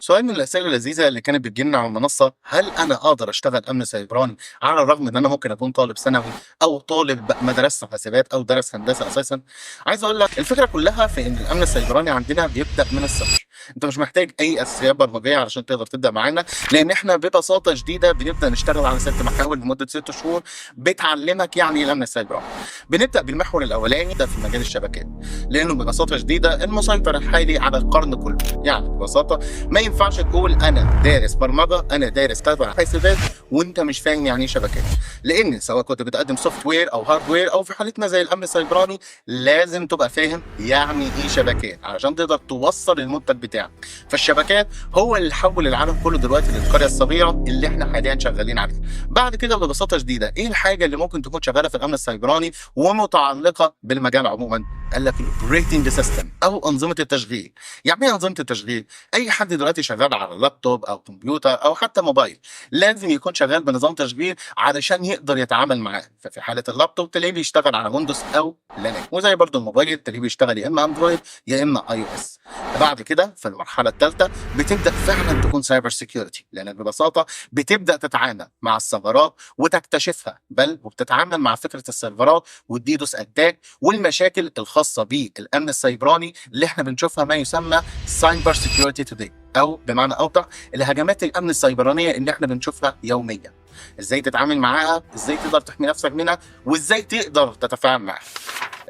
سؤال من الأسئلة اللذيذة اللي كانت بتجيلنا على المنصة: هل أنا أقدر أشتغل أمن سيبراني على الرغم إن أنا ممكن أكون طالب ثانوي أو طالب مدرسة حاسبات أو درس هندسة أساسا؟ عايز أقول لك الفكرة كلها في إن الأمن السيبراني عندنا بيبدأ من الصفر. أنت مش محتاج أي أساسيات برمجية علشان تقدر تبدأ معانا، لأن إحنا ببساطة شديدة بنبدأ نشتغل على 6 محاور لمدة 6 شهور بتعلمك يعني إيه الأمن السيبراني. بنبدأ بالمحور الأولاني ده في مجال الشبكات، لأنه ببساطة شديدة المسيطر الحالي على القرن كله. يعني ببساطة ما ينفعش تقول انا دارس برمجه، انا دارس تبع حاسبات وانت مش فاهم يعني ايه شبكات، لان سواء كنت بتقدم سوفت وير او هارد وير او في حالتنا زي الامن السيبراني لازم تبقى فاهم يعني ايه شبكات علشان تقدر توصل المنتج بتاعك. فالشبكات هو اللي حول العالم كله دلوقتي للقريه الصغيره اللي احنا حاليا شغالين عليها. بعد كده ببساطه شديده ايه الحاجه اللي ممكن تكون شغاله في الامن السيبراني ومتعلقه بالمجال عموما؟ قال لك الاوبريتنج سيستم او انظمه التشغيل. يعني ايه انظمه التشغيل؟ اي حد دلوقتي شغال على لابتوب او كمبيوتر او حتى موبايل لازم يكون شغال بنظام تشغيل علشان يقدر يتعامل معاه. ففي حاله اللابتوب تلاقيه بيشتغل على ويندوز او لينكس، وزي برضو الموبايل تلاقيه بيشتغل يا اما اندرويد يا اما اي او اس. بعد كده في المرحله الثالثه بتبدا فعلا تكون سايبر سيكيورتي، لانك ببساطه بتبدا تتعامل مع الثغرات وتكتشفها، بل وبتتعامل مع فكره السيرفرات والديدوس اتاك والمشاكل الخاصه بالامن السيبراني اللي احنا بنشوفها ما يسمى سايبر سيكيورتي توداي، او بمعنى اوضح الهجمات الامن السيبرانيه اللي احنا بنشوفها يوميا. ازاي تتعامل معاها، ازاي تقدر تحمي نفسك منها، وازاي تقدر تتفاعل معاها.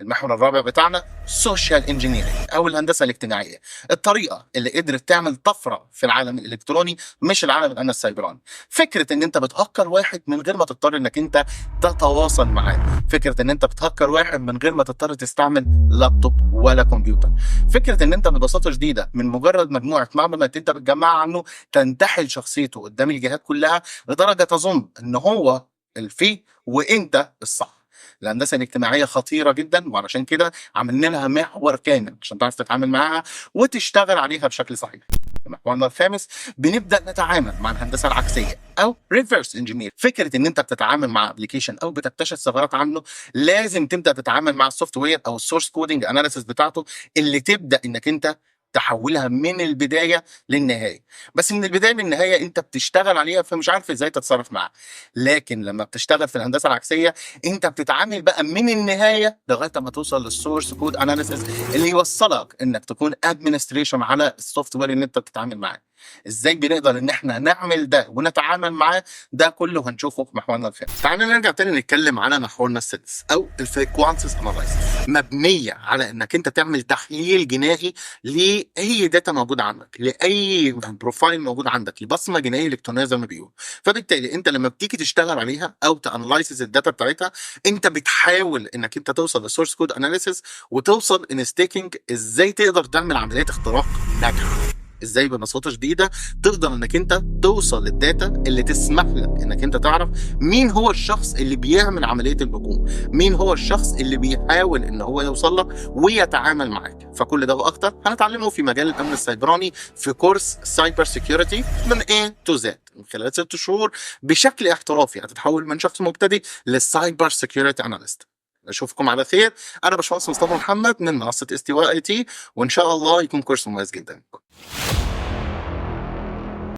المحور الرابع بتاعنا سوشيال انجينيرنج او الهندسه الاجتماعيه، الطريقه اللي قدرت تعمل طفره في العالم الالكتروني مش العالم الامن السيبراني. فكره ان انت بتهكر واحد من غير ما تضطر انك انت تتواصل معاه، فكره ان انت بتهكر واحد من غير ما تضطر تستعمل لابتوب ولا كمبيوتر، فكره ان انت ببساطه شديده من مجرد مجموعه معلومات انت بتجمعها عنه تنتحل شخصيته قدام الجهات كلها لدرجه تظن ان هو الفيه وانت الصح. الهندسه الاجتماعيه خطيره جدا، وعلشان كده عملنا لها محور كامل عشان تعرف تتعامل معاها وتشتغل عليها بشكل صحيح. في محورنا الخامس بنبدا نتعامل مع الهندسه العكسيه او ريفرس انجينير. فكره ان انت بتتعامل مع ابلكيشن او بتكتشف ثغرات عنه لازم تبدا تتعامل مع السوفت وير او السورس كودنج اناليسيس بتاعته اللي تبدا انك انت تحولها من البدايه للنهايه. بس من البدايه للنهايه انت بتشتغل عليها فمش عارف ازاي تتصرف معاها. لكن لما بتشتغل في الهندسه العكسيه انت بتتعامل بقى من النهايه لغايه ما توصل للسورس كود اناليسيس اللي يوصلك انك تكون ادمنستريشن على السوفت وير اللي انت بتتعامل معاه. ازاي بنقدر ان احنا نعمل ده ونتعامل معاه؟ ده كله هنشوفه في محورنا الخامس. تعالى نرجع تاني نتكلم على محورنا السادس او الفريكوانسيز اناليسيس، مبنيه على انك انت تعمل تحليل جنائي لاي داتا موجود عندك، لاي بروفايل موجود عندك، لبصمه جنائيه الكترونيه زي ما بيقولوا. فبالتالي انت لما بتيجي تشتغل عليها او تانلايسز الداتا بتاعتها انت بتحاول انك انت توصل للسورس كود اناليسيس وتوصل ان ستيكينج ازاي تقدر تعمل عمليه اختراق ناجحه. ازاي ببساطه شديده تقدر انك انت توصل للداتا اللي تسمح لك انك انت تعرف مين هو الشخص اللي بيعمل عمليه الهجوم، مين هو الشخص اللي بيحاول ان هو يوصل لك ويتعامل معاك. فكل ده واكتر هنتعلمه في مجال الامن السيبراني في كورس سايبر سيكيورتي من A to Z من خلال 6 شهور بشكل احترافي. هتتحول من شخص مبتدئ للسايبر سيكيورتي اناليست. اشوفكم على خير. انا باشمهندس مصطفى محمد من منصه استواء IT، وان شاء الله يكون كورس مميز جدا.